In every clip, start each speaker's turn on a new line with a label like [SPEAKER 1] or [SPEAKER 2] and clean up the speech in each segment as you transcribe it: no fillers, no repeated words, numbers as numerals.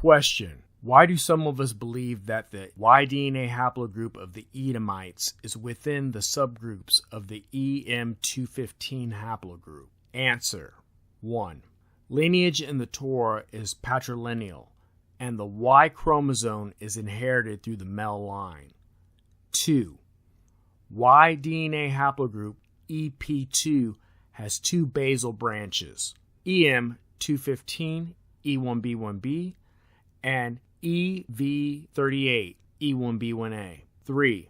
[SPEAKER 1] Question: why do some of us believe that the Y-DNA haplogroup of the Edomites is within the subgroups of the E-M215 haplogroup? Answer: 1. Lineage in the Torah is patrilineal, and the Y chromosome is inherited through the male line. 2. Y-DNA haplogroup EP2 has two basal branches, EM215 E1B1B and EV38 E1B1A. 3.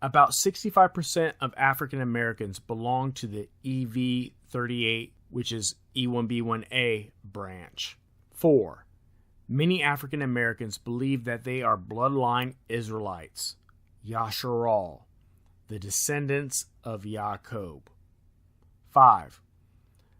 [SPEAKER 1] About 65% of African Americans belong to the EV38, which is E1B1A branch. 4. Many African Americans believe that they are bloodline Israelites, Yasharal, the descendants of Yaakov. 5.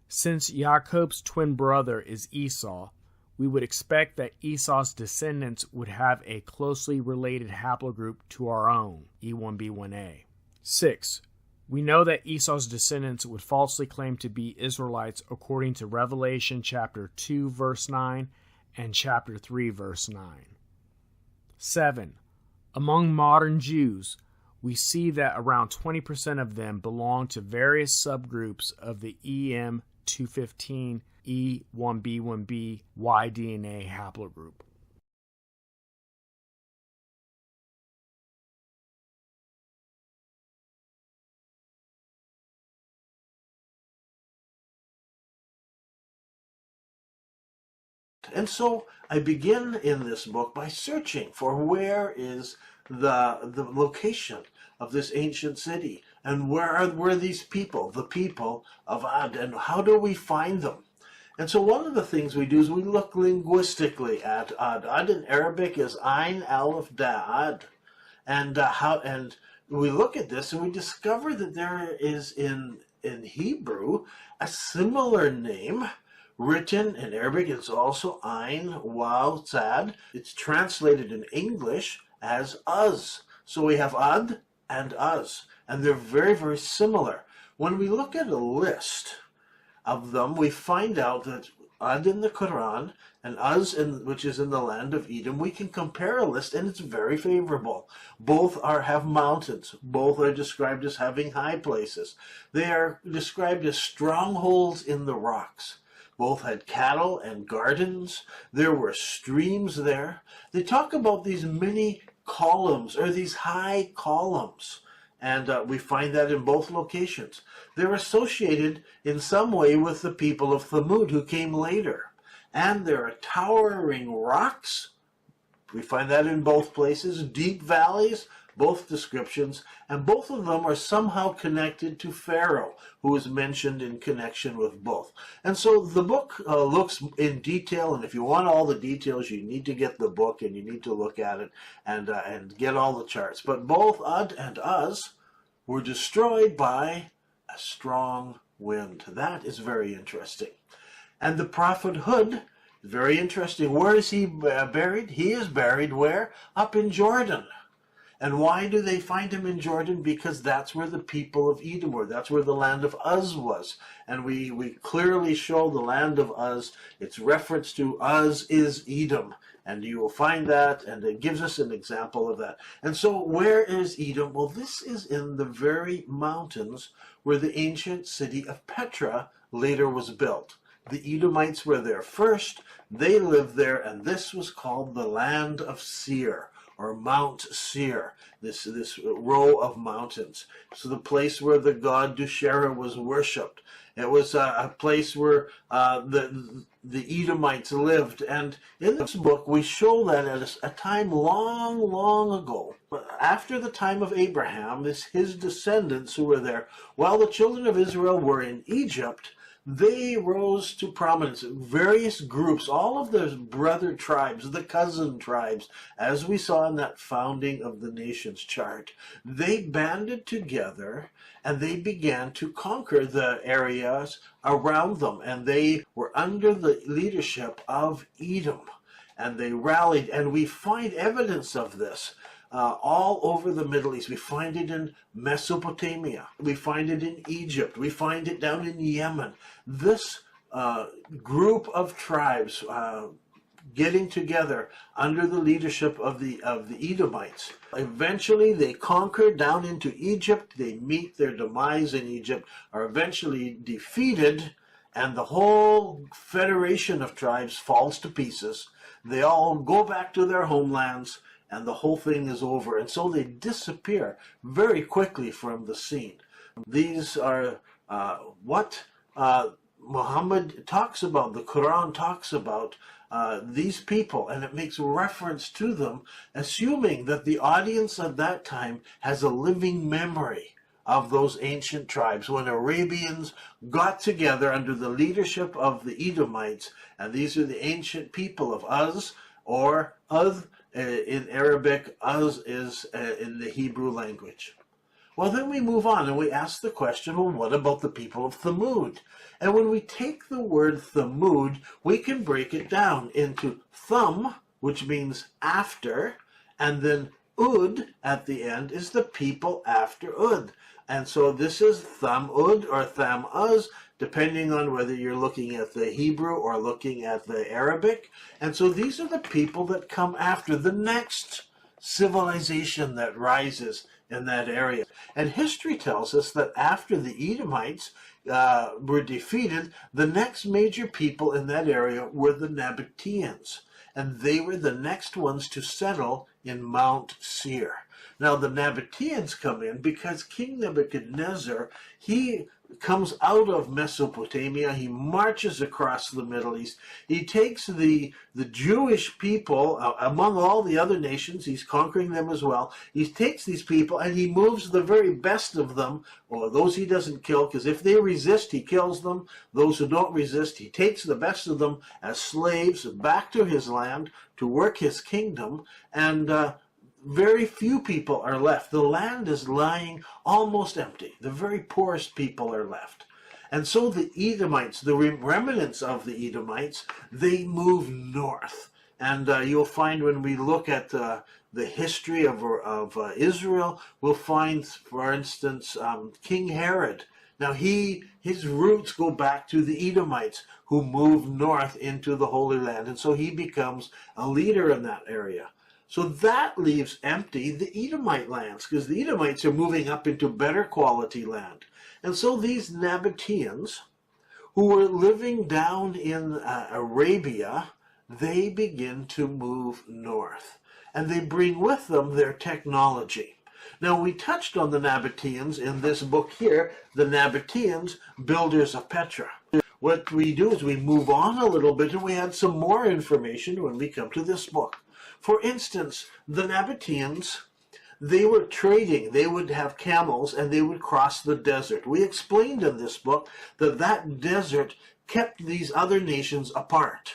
[SPEAKER 1] Since Jacob's twin brother is Esau, we would expect that Esau's descendants would have a closely related haplogroup to our own, E1B1A. 6. We know that Esau's descendants would falsely claim to be Israelites according to Revelation chapter 2 verse 9 and chapter 3 verse 9. 7. Among modern Jews, we see that around 20% of them belong to various subgroups of the EM215 E1B1B Y-DNA haplogroup.
[SPEAKER 2] And so I begin in this book by searching for where is the location of this ancient city, and were these people, the people of Ad, and how do we find them? And so one of the things we do is we look linguistically at Ad. Ad in Arabic is Ain Aleph Da'ad, and we look at this and we discover that there is in Hebrew a similar name. Written in Arabic, it's also Ain Waw Tzad. It's translated in English as Uz. So we have Ad and Uz, and they're very, very similar. When we look at a list of them, we find out that Ad in the Quran and Uz, which is in the land of Edom, we can compare a list, and it's very favorable. Both have mountains. Both are described as having high places. They are described as strongholds in the rocks. Both had cattle and gardens. There were streams there. They talk about these many columns, or these high columns, and we find that in both locations. They're associated in some way with the people of Thamud who came later. And there are towering rocks. We find that in both places. Deep valleys, both descriptions, and both of them are somehow connected to Pharaoh, who is mentioned in connection with both. And so the book looks in detail, and if you want all the details, you need to get the book and you need to look at it and get all the charts. But both Ad and Uz were destroyed by a strong wind. That is very interesting. And the prophet Hud, very interesting. Where is he buried? He is buried where? Up in Jordan. And why do they find him in Jordan? Because that's where the people of Edom were. That's where the land of Uz was. And we clearly show the land of Uz. It's reference to Uz is Edom. And you will find that, and it gives us an example of that. And so where is Edom? Well, this is in the very mountains where the ancient city of Petra later was built. The Edomites were there first. They lived there, and this was called the land of Seir, or Mount Seir, this row of mountains. So the place where the god Dushera was worshipped. It was a place where the Edomites lived. And in this book, we show that at a time long, long ago, after the time of Abraham, his descendants who were there, while the children of Israel were in Egypt, they rose to prominence. Various groups, all of the brother tribes, the cousin tribes, as we saw in that founding of the nations chart, they banded together and they began to conquer the areas around them. And they were under the leadership of Edom. And they rallied, and we find evidence of this all over the Middle East. We find it in Mesopotamia. We find it in Egypt. We find it down in Yemen. This group of tribes getting together under the leadership of the Edomites. Eventually they conquer down into Egypt. They meet their demise in Egypt, are eventually defeated, and the whole federation of tribes falls to pieces. They all go back to their homelands, and the whole thing is over. And so they disappear very quickly from the scene. These are what Muhammad talks about, the Quran talks about these people, and it makes reference to them, assuming that the audience at that time has a living memory of those ancient tribes when Arabians got together under the leadership of the Edomites, and these are the ancient people of Uz, or Uz in Arabic. Uz is in the Hebrew language. Well, then we move on and we ask the question, well, what about the people of Thamud? And when we take the word Thamud, we can break it down into Thum, which means after, and then Ud at the end is the people after Ud. And so this is Thamud or Thamuz, depending on whether you're looking at the Hebrew or looking at the Arabic. And so these are the people that come after the next civilization that rises in that area. And history tells us that after the Edomites were defeated, the next major people in that area were the Nabataeans. And they were the next ones to settle in Mount Seir. Now the Nabataeans come in because King Nebuchadnezzar, he comes out of Mesopotamia, he marches across the Middle East, he takes the Jewish people, among all the other nations, he's conquering them as well, he takes these people and he moves the very best of them, or those he doesn't kill, because if they resist, he kills them, those who don't resist, he takes the best of them as slaves back to his land to work his kingdom, and very few people are left. The land is lying almost empty. The very poorest people are left. And so the Edomites, the remnants of the Edomites, they move north. And you'll find when we look at the history of Israel, we'll find, for instance, King Herod. Now his roots go back to the Edomites who moved north into the Holy Land. And so he becomes a leader in that area. So that leaves empty the Edomite lands, because the Edomites are moving up into better quality land. And so these Nabataeans, who were living down in Arabia, they begin to move north. And they bring with them their technology. Now, we touched on the Nabataeans in this book here, the Nabataeans, builders of Petra. What we do is we move on a little bit and we add some more information when we come to this book. For instance, the Nabataeans, they were trading. They would have camels and they would cross the desert. We explained in this book that that desert kept these other nations apart.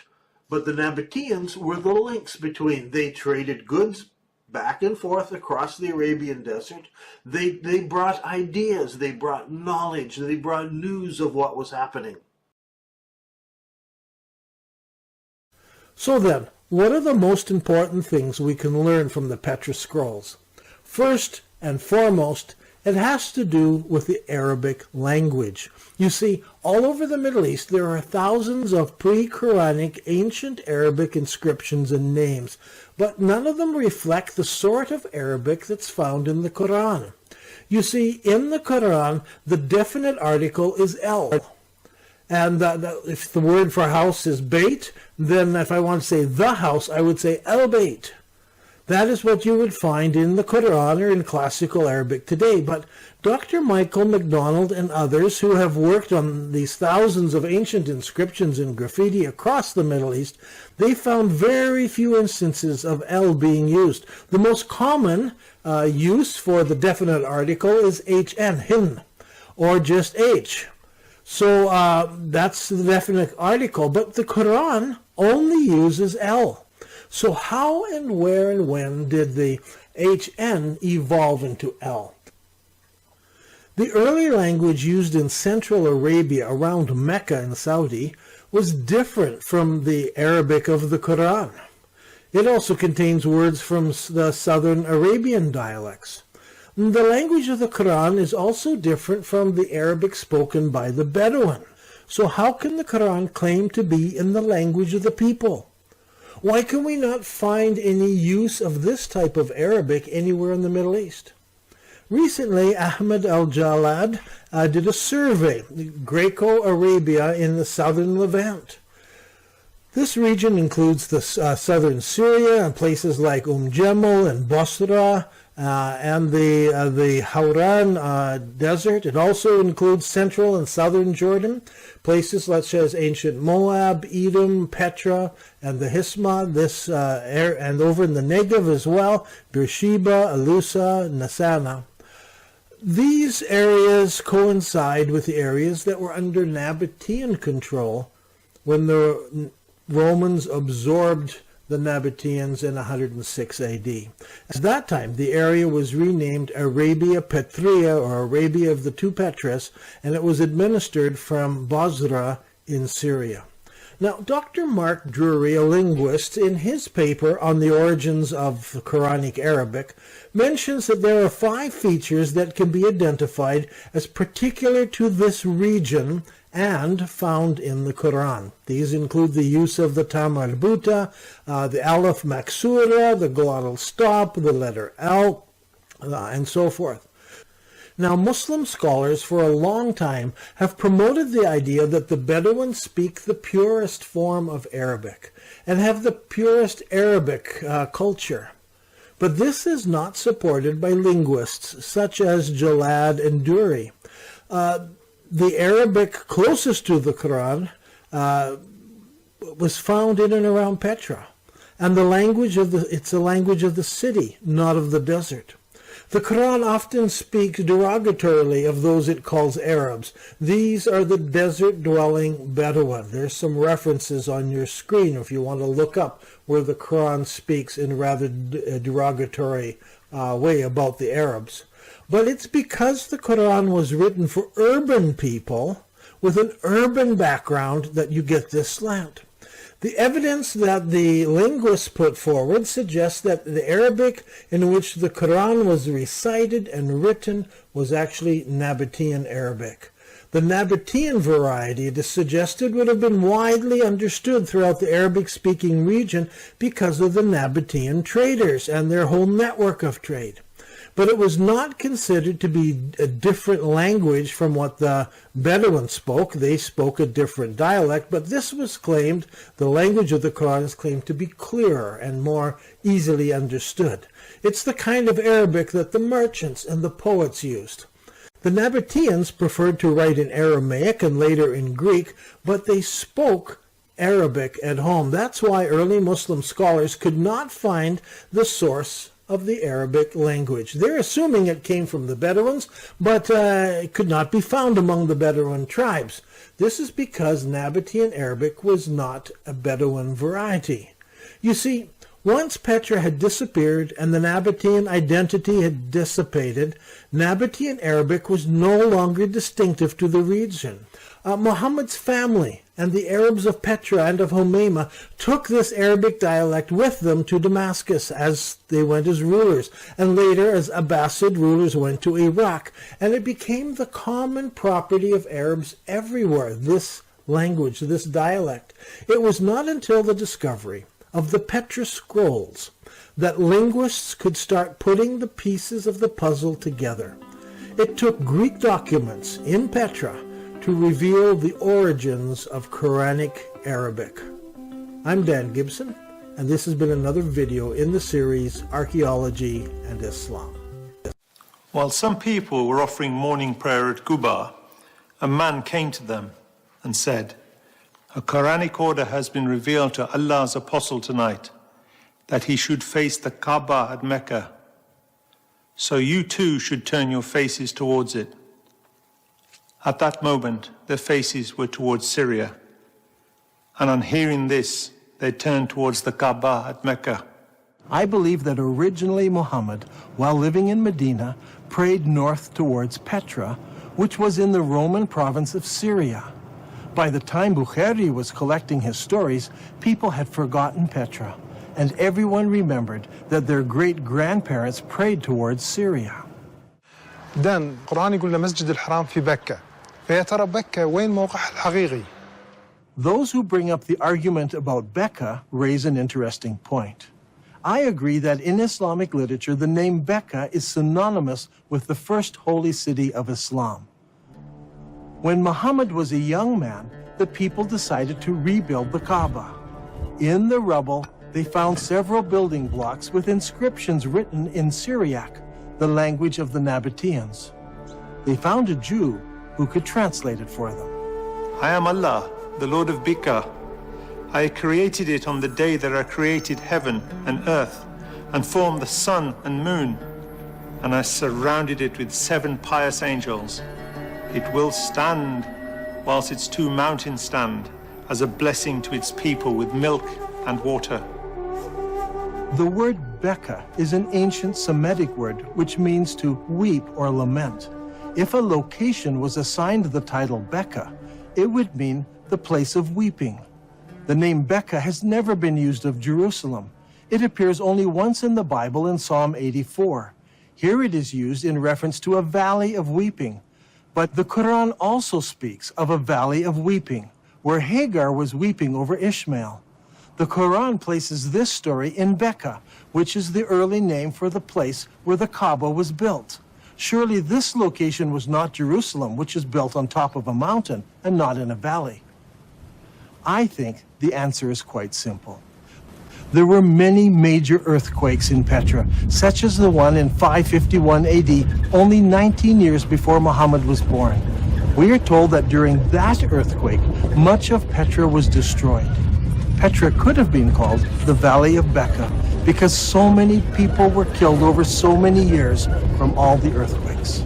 [SPEAKER 2] But the Nabataeans were the links between. They traded goods back and forth across the Arabian desert. They brought ideas, they brought knowledge, they brought news of what was happening.
[SPEAKER 3] So then, what are the most important things we can learn from the Petra Scrolls? First and foremost, it has to do with the Arabic language. You see, all over the Middle East there are thousands of pre-Quranic ancient Arabic inscriptions and names, but none of them reflect the sort of Arabic that's found in the Quran. You see, in the Quran, the definite article is el. And if the word for house is bait, then if I want to say the house, I would say el-bait. That is what you would find in the Quran or in classical Arabic today. But Dr. Michael MacDonald and others who have worked on these thousands of ancient inscriptions and graffiti across the Middle East, they found very few instances of el being used. The most common use for the definite article is hn, hin, or just h. So that's the definite article, but the Quran only uses el. So how and where and when did the hn evolve into el? The early language used in Central Arabia around Mecca in Saudi was different from the Arabic of the Quran. It also contains words from the Southern Arabian dialects. The language of the Quran is also different from the Arabic spoken by the Bedouin. So how can the Quran claim to be in the language of the people? Why can we not find any use of this type of Arabic anywhere in the Middle East? Recently, Ahmed Al-Jalad did a survey, Greco-Arabia in the southern Levant. This region includes the southern Syria and places like Jamel and Basra and the Hauran desert. It also includes central and southern Jordan, places such as ancient Moab, Edom, Petra, and the Hisma, and over in the Negev as well, Beersheba, Alusa, Nasana. These areas coincide with the areas that were under Nabataean control when the Romans absorbed the Nabataeans in 106 AD. At that time, the area was renamed Arabia Petraea, or Arabia of the Two Petras, and it was administered from Basra in Syria. Now, Dr. Mark Drury, a linguist, in his paper on the origins of the Koranic Arabic, mentions that there are 5 features that can be identified as particular to this region and found in the Quran. These include the use of the ta marbuta, the aleph maksura, the glottal stop, the letter L, and so forth. Now, Muslim scholars for a long time have promoted the idea that the Bedouins speak the purest form of Arabic and have the purest Arabic culture. But this is not supported by linguists such as Jalad and Duri. The Arabic closest to the Quran was found in and around Petra, and it's a language of the city, not of the desert. The Quran often speaks derogatorily of those it calls Arabs. These are the desert-dwelling Bedouin. There's some references on your screen if you want to look up where the Quran speaks in a rather derogatory way about the Arabs. But it's because the Quran was written for urban people with an urban background that you get this slant. The evidence that the linguists put forward suggests that the Arabic in which the Quran was recited and written was actually Nabataean Arabic. The Nabataean variety, it is suggested, would have been widely understood throughout the Arabic-speaking region because of the Nabataean traders and their whole network of trade. But it was not considered to be a different language from what the Bedouins spoke. They spoke a different dialect, but this was claimed, the language of the Quran is claimed to be clearer and more easily understood. It's the kind of Arabic that the merchants and the poets used. The Nabataeans preferred to write in Aramaic and later in Greek, but they spoke Arabic at home. That's why early Muslim scholars could not find the source of the Arabic language. They're assuming it came from the Bedouins, but it could not be found among the Bedouin tribes. This is because Nabataean Arabic was not a Bedouin variety. You see, once Petra had disappeared and the Nabataean identity had dissipated, Nabataean Arabic was no longer distinctive to the region. Muhammad's family and the Arabs of Petra and of Homeima took this Arabic dialect with them to Damascus as they went as rulers, and later as Abbasid rulers went to Iraq, and it became the common property of Arabs everywhere, this language, this dialect. It was not until the discovery of the Petra scrolls that linguists could start putting the pieces of the puzzle together. It took Greek documents in Petra to reveal the origins of Koranic Arabic. I'm Dan Gibson, and this has been another video in the series Archaeology and Islam.
[SPEAKER 4] While some people were offering morning prayer at Quba, a man came to them and said, "A Quranic order has been revealed to Allah's apostle tonight, that he should face the Kaaba at Mecca. So you too should turn your faces towards it." At that moment, their faces were towards Syria. And on hearing this, they turned towards the Kaaba at Mecca.
[SPEAKER 3] I believe that originally Muhammad, while living in Medina, prayed north towards Petra, which was in the Roman province of Syria. By the time Bukhari was collecting his stories, people had forgotten Petra, and everyone remembered that their great-grandparents prayed towards Syria.
[SPEAKER 5] دان القرآن يقول مسجد الحرام في بكة، فيا ترى بكة وين موقعها الحقيقي؟
[SPEAKER 3] Those who bring up the argument about Becca raise an interesting point. I agree that in Islamic literature, the name Becca is synonymous with the first holy city of Islam. When Muhammad was a young man, the people decided to rebuild the Kaaba. In the rubble, they found several building blocks with inscriptions written in Syriac, the language of the Nabataeans. They found a Jew who could translate it for them.
[SPEAKER 4] I am Allah, the Lord of Becca. I created it on the day that I created heaven and earth, and formed the sun and moon, and I surrounded it with 7 pious angels. It will stand whilst its 2 mountains stand, as a blessing to its people with milk and water.
[SPEAKER 3] The word Becca is an ancient Semitic word which means to weep or lament. If a location was assigned the title Becca, it would mean the place of weeping. The name Becca has never been used of Jerusalem. It appears only once in the Bible in Psalm 84. Here it is used in reference to a valley of weeping. But the Quran also speaks of a valley of weeping, where Hagar was weeping over Ishmael. The Quran places this story in Becca, which is the early name for the place where the Kaaba was built. Surely this location was not Jerusalem, which is built on top of a mountain and not in a valley. I think the answer is quite simple. There were many major earthquakes in Petra, such as the one in 551 AD, only 19 years before Muhammad was born. We are told that during that earthquake, much of Petra was destroyed. Petra could have been called the Valley of Becca because so many people were killed over so many years from all the earthquakes.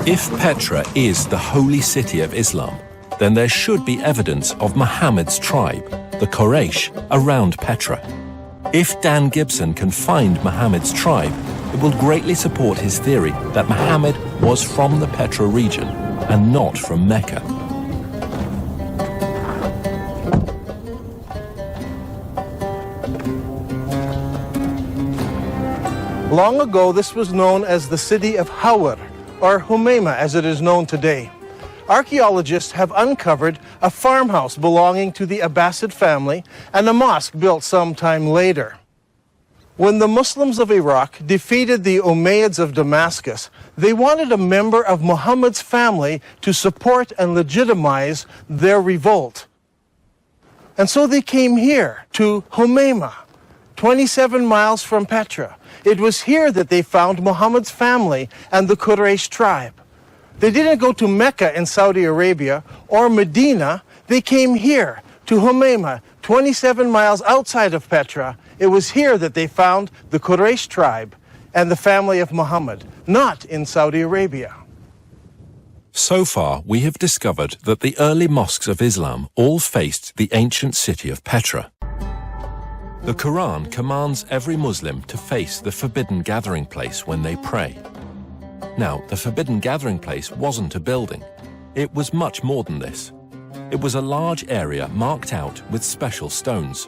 [SPEAKER 5] If Petra is the holy city of Islam, then there should be evidence of Muhammad's tribe, the Quraysh, around Petra. If Dan Gibson can find Muhammad's tribe, it will greatly support his theory that Muhammad was from the Petra region and not from Mecca.
[SPEAKER 3] Long ago, this was known as the city of Hawar, or Humayma as it is known today. Archaeologists have uncovered a farmhouse belonging to the Abbasid family and a mosque built some time later. When the Muslims of Iraq defeated the Umayyads of Damascus, they wanted a member of Muhammad's family to support and legitimize their revolt. And so they came here to Humayma, 27 miles from Petra. It was here that they found Muhammad's family and the Quraysh tribe. They didn't go to Mecca in Saudi Arabia or Medina. They came here to Humayma, 27 miles outside of Petra. It was here that they found the Quraysh tribe and the family of Muhammad, not in Saudi Arabia.
[SPEAKER 5] So far, we have discovered that the early mosques of Islam all faced the ancient city of Petra. The Quran commands every Muslim to face the forbidden gathering place when they pray. Now, the forbidden gathering place wasn't a building. It was much more than this. It was a large area marked out with special stones.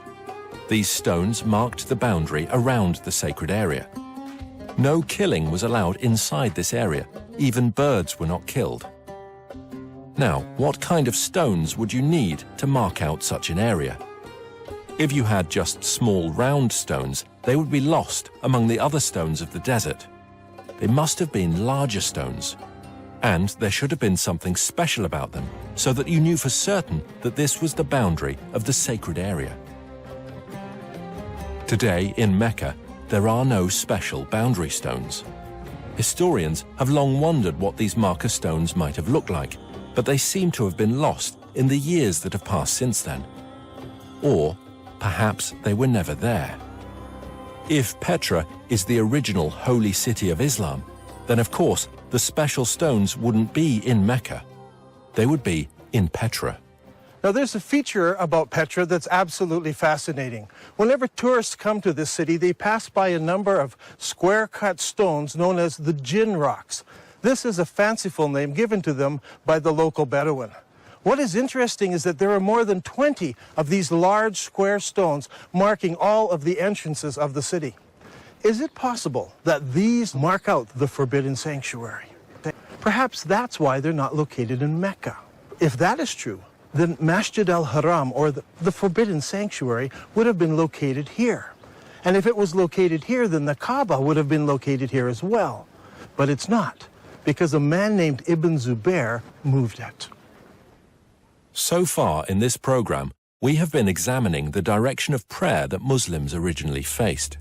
[SPEAKER 5] These stones marked the boundary around the sacred area. No killing was allowed inside this area. Even birds were not killed. Now, what kind of stones would you need to mark out such an area? If you had just small round stones, they would be lost among the other stones of the desert. They must have been larger stones. And there should have been something special about them, so that you knew for certain that this was the boundary of the sacred area. Today, in Mecca, there are no special boundary stones. Historians have long wondered what these marker stones might have looked like, but they seem to have been lost in the years that have passed since then. Or perhaps they were never there. If Petra is the original holy city of Islam, then of course the special stones wouldn't be in Mecca. They would be in Petra.
[SPEAKER 3] Now there's a feature about Petra that's absolutely fascinating. Whenever tourists come to this city, they pass by a number of square-cut stones known as the Jinn rocks. This is a fanciful name given to them by the local Bedouin. What is interesting is that there are more than 20 of these large square stones marking all of the entrances of the city. Is it possible that these mark out the forbidden sanctuary? Perhaps that's why they're not located in Mecca. If that is true, then Masjid al-Haram, or the Forbidden Sanctuary, would have been located here. And if it was located here, then the Kaaba would have been located here as well. But it's not, because a man named Ibn Zubair moved it.
[SPEAKER 5] So far in this program, we have been examining the direction of prayer that Muslims originally faced.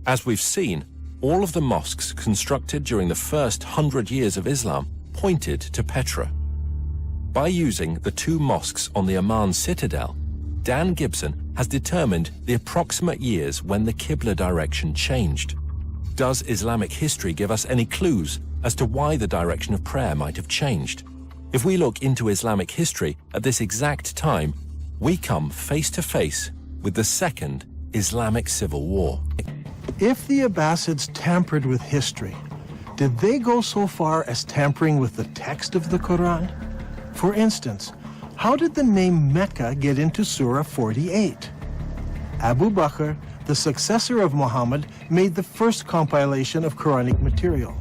[SPEAKER 5] As we've seen, all of the mosques constructed during the first 100 years of Islam pointed to Petra. By using the two mosques on the Amman citadel, Dan Gibson has determined the approximate years when the Qibla direction changed. Does Islamic history give us any clues as to why the direction of prayer might have changed? If we look into Islamic history at this exact time, we come face to face with the Second Islamic Civil War.
[SPEAKER 3] If the Abbasids tampered with history, did they go so far as tampering with the text of the Quran? For instance, how did the name Mecca get into Surah 48? Abu Bakr, the successor of Muhammad, made the first compilation of Quranic material.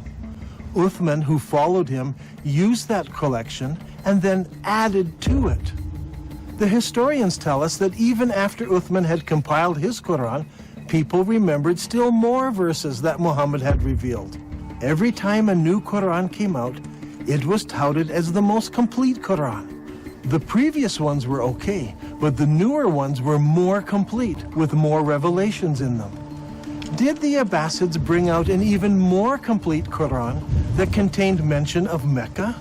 [SPEAKER 3] Uthman, who followed him, used that collection and then added to it. The historians tell us that even after Uthman had compiled his Quran, people remembered still more verses that Muhammad had revealed. Every time a new Quran came out, it was touted as the most complete Quran. The previous ones were okay, but the newer ones were more complete, with more revelations in them. Did the Abbasids bring out an even more complete Quran that contained mention of Mecca?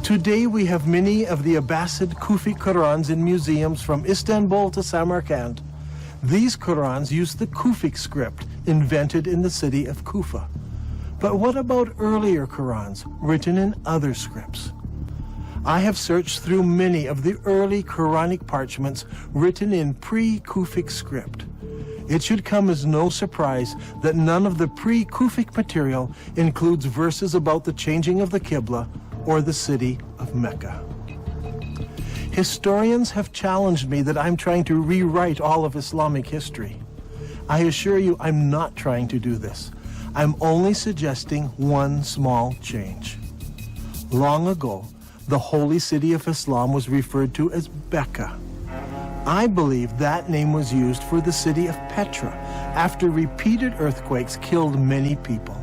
[SPEAKER 3] Today we have many of the Abbasid Kufi Qurans in museums from Istanbul to Samarkand. These Qurans use the Kufic script invented in the city of Kufa. But what about earlier Qurans written in other scripts? I have searched through many of the early Quranic parchments written in pre-Kufic script. It should come as no surprise that none of the pre-Kufic material includes verses about the changing of the Qibla or the city of Mecca. Historians have challenged me that I'm trying to rewrite all of Islamic history. I assure you I'm not trying to do this. I'm only suggesting one small change. Long ago, the holy city of Islam was referred to as Becca. I believe that name was used for the city of Petra after repeated earthquakes killed many people.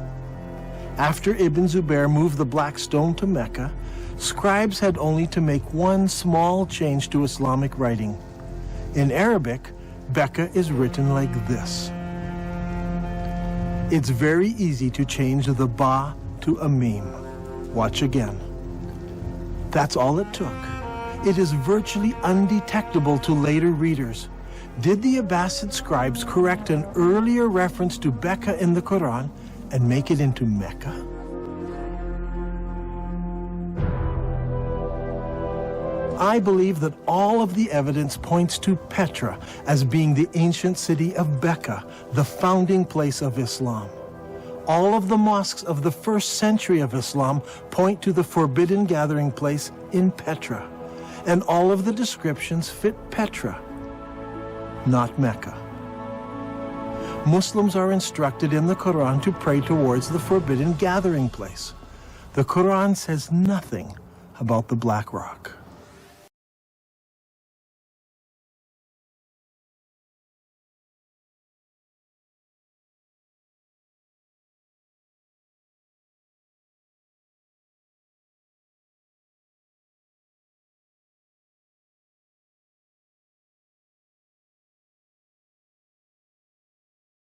[SPEAKER 3] After Ibn Zubair moved the black stone to Mecca, scribes had only to make one small change to Islamic writing. In Arabic, Becca is written like this. It's very easy to change the ba to a meme. Watch again. That's all it took. It is virtually undetectable to later readers. Did the Abbasid scribes correct an earlier reference to Becca in the Quran and make it into Mecca? I believe that all of the evidence points to Petra as being the ancient city of Becca, the founding place of Islam. All of the mosques of the first century of Islam point to the forbidden gathering place in Petra, and all of the descriptions fit Petra, not Mecca. Muslims are instructed in the Quran to pray towards the forbidden gathering place. The Quran says nothing about the Black Rock.